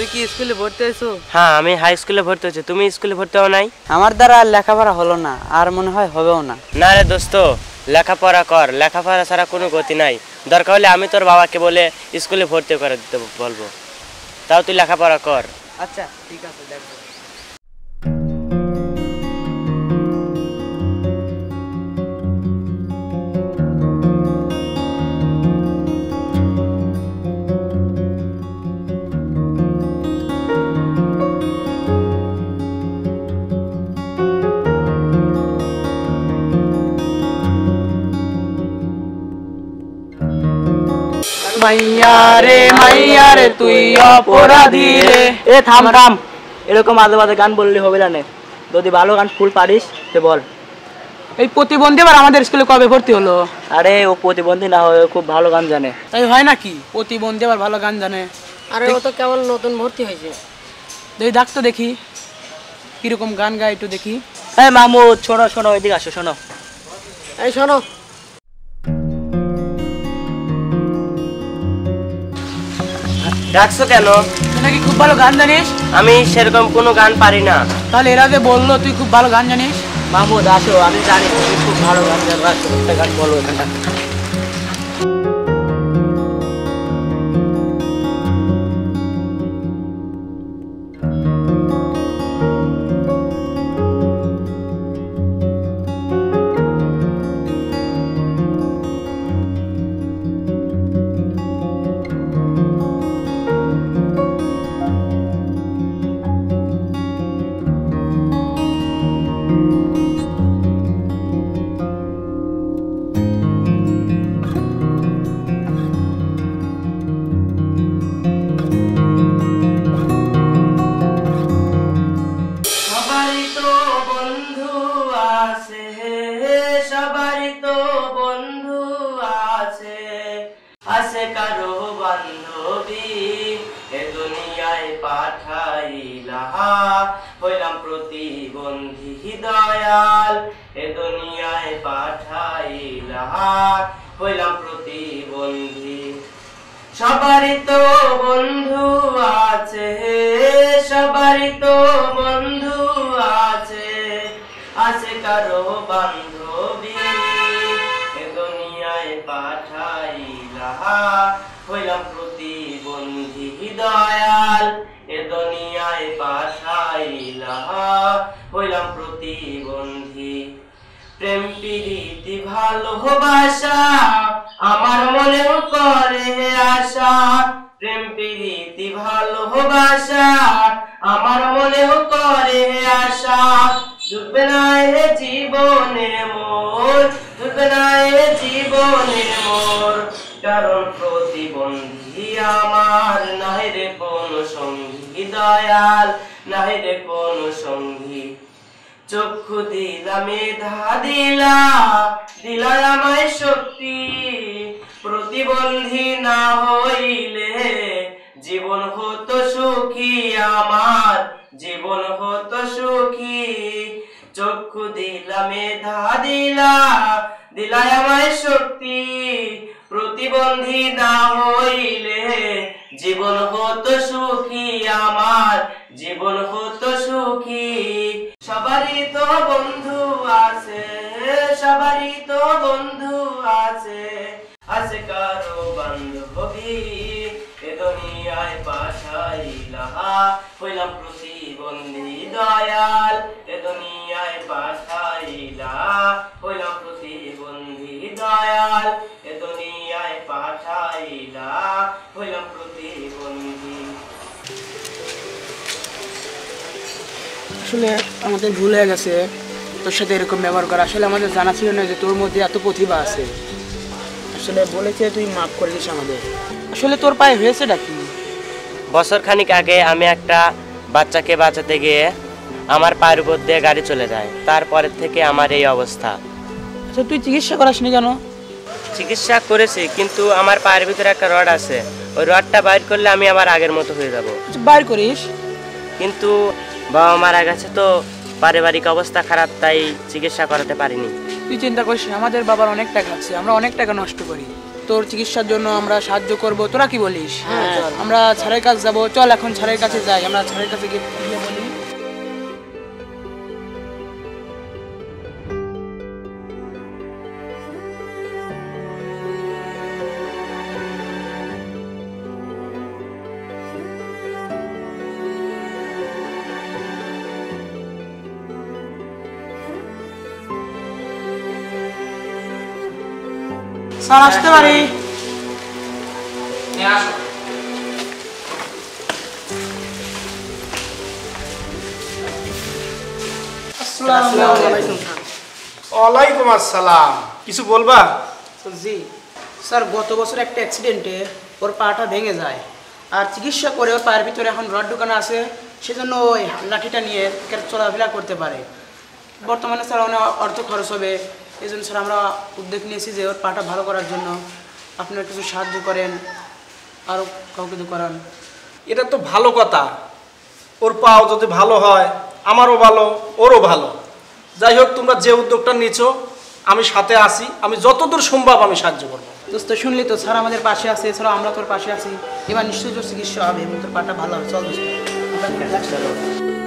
তুই কি স্কুলে ভর্তি হয়েছো? হ্যাঁ, আমি হাই স্কুলে ভর্তি হয়েছি। তুমি স্কুলে ভর্তি হও নাই? আমার দ্বারা আর লেখাপড়া হলো না, আর মনে হয় হবেও না। না রে দোস্ত, লেখাপড়া কর, লেখাপড়া ছাড়া কোনো গতি নাই। দরকার হলে আমি তোর বাবাকে বলে স্কুলে ভর্তি করে দিতে বলবো, তাও তুই লেখাপড়া কর। আচ্ছা ঠিক আছে, দেখো। মাইয়া রে তুই অপরাধী রে। এ থাম থাম, এরকম আজে বাজে গান বললে হবে না। যদি ভালো গান ফুল পারিস তে বল। এই প্রতিবন্ধী আবার আমাদের স্কুলে কবে ভর্তি হলো? আরে ও প্রতিবন্ধী না হয়ে খুব ভালো গান জানে। তাই হয় নাকি? প্রতিবন্ধী আবার ভালো গান জানে? আরে ও তো কেবল নতুন ভর্তি হয়েছে। দেখি ডাক তো দেখি কিরকম গান গায়, একটু দেখি। হ্যাঁ মাহমুদ, শোনো শোনো, ওইদিকে আসো, শোনো। এই শোনো, ডাকছো কেন? তুই নাকি খুব ভালো গান জানিস? আমি সেরকম কোনো গান পারি না। তাহলে এরা যে বললো তুই খুব ভালো গান জানিস। মাহমুদ আসো, আমি জানি তুমি খুব ভালো গান জানো। আসো, একটা গান বলো এখানটা। সবারই তো বন্ধু আছে, সবারই তো বন্ধু আছে, আছে কারো বান্ধবী এ দুনিয়ায় পাঠাইলা, হইলাম প্রতিবন্ধী দয়াল এ দুনিয়ায় পাঠাইলা, হইলাম প্রতিবন্ধী। সবারই তো বন্ধু আছে, সবারই তো বন্ধু আছে, আছে কারো বান্ধবী এ দুনিয়ায় পাঠাইলা, হইলাম প্রতিবন্ধী দয়াল এ দুনিয়ায় পাঠাইলা, হইলাম প্রতিবন্ধী। প্রেম প্রীতি ভালোবাসা আমার মনেও করে আশা, প্রেম প্রীতি ভালোবাসা আমার মনেও করে আশা, জুটবে না এ জীবনের মোর, জুটবে না এ জীবনের মোর, কারণ প্রতিবন্ধী আমার নাই রে কোনো সঙ্গী দয়াল, নাই রে কোনো সঙ্গী। চক্ষু দিলা মেধা দিলা, দিলা আমায় শক্তি, প্রতিবন্ধী না হইলে জীবন হতো সুখী, আমার জীবন হতো সুখী। চক্ষু দিলা মেধা দিলা, দিলা আমায় শক্তি, প্রতিবন্ধী না হইলে জীবন হতো সুখী, আমার জীবন হতো সুখী। সবারই তো বন্ধু আছে, সবারই তো বন্ধু আছে, আছে কারো বান্ধবী এ দুনিয়ায় পাঠাইলা, হইলাম প্রতিবন্ধী দয়াল এ দুনিয়ায় পাঠাইলা, হইলাম প্রতিবন্ধী দয়াল এ দুনিয়ায় পাঠাইলা, হইলাম প্রতিবন্ধী। আসলে আমাদের ভুল হয়ে গেছে তোর সাথে এরকম ব্যবহার করা। আসলে আমাদের জানা ছিল না যে তোর মধ্যে এত প্রতিভা আছে। আসলে বলেছে তুই মাফ করে দিস আমাদের। আসলে তোর পায়ে হয়েছেটা কি? বছর খানিক আগে আমি একটা বাচ্চাকে বাঁচাতে গিয়ে আমার পায়ের উপর দিয়ে গাড়ি চলে যায়, তারপরের থেকে আমার এই অবস্থা। আচ্ছা তুই চিকিৎসা করাসনি কেন? চিকিৎসা করেছি, কিন্তু আমার পায়ের ভিতরে একটা রড আছে, ওই রডটা বাইর করলে আমি আবার আগের মতো হয়ে যাব। বাইর করিস? কিন্তু বাবা মারা গেছে তো, পারিবারিক অবস্থা খারাপ, তাই চিকিৎসা করাতে পারিনি। তুই চিন্তা করিস, আমাদের বাবার অনেক টাকা আছে, আমরা অনেক টাকা নষ্ট করি, তোর চিকিৎসার জন্য আমরা সাহায্য করব, তোরা কি বলিস? আমরা স্যারের কাছে যাব, চল এখন স্যারের কাছে যাই, আমরা স্যারের কাছে গিয়ে বলি। স্যার আসতে পারি? ওয়ালাইকুম আসসালাম। কিছু বলবা? জি স্যার, গত বছর একটা অ্যাক্সিডেন্টে ওর পাটা ভেঙে যায়, আর চিকিৎসা করে ওর পায়ের ভিতরে এখন রড ঢুকানো আছে, সেজন্য ওই লাঠিটা নিয়ে চলাফেরা করতে পারে। বর্তমানে স্যার অনেক অর্থ খরচ হবে, এই জন্য স্যার আমরা উদ্যোগ নিয়েছি যে ওর পাটা ভালো করার জন্য আপনারা কিছু সাহায্য করেন, আরও কাউকে তো করান। এটা তো ভালো কথা, ওর পাও যদি ভালো হয় আমারও ভালো, ওরও ভালো। যাই হোক, তোমরা যে উদ্যোগটা নিয়েছো আমি সাথে আছি, আমি যতদূর সম্ভব আমি সাহায্য করবো। দোস্ত শুনলি তো, স্যার আমাদের পাশে আছে, এছাড়াও আমরা তোর পাশে আছি। এবার নিশ্চয়ই তোর চিকিৎসা হবে এবং তোর পাটা ভালো হবে। চল দোস্ত, আমরা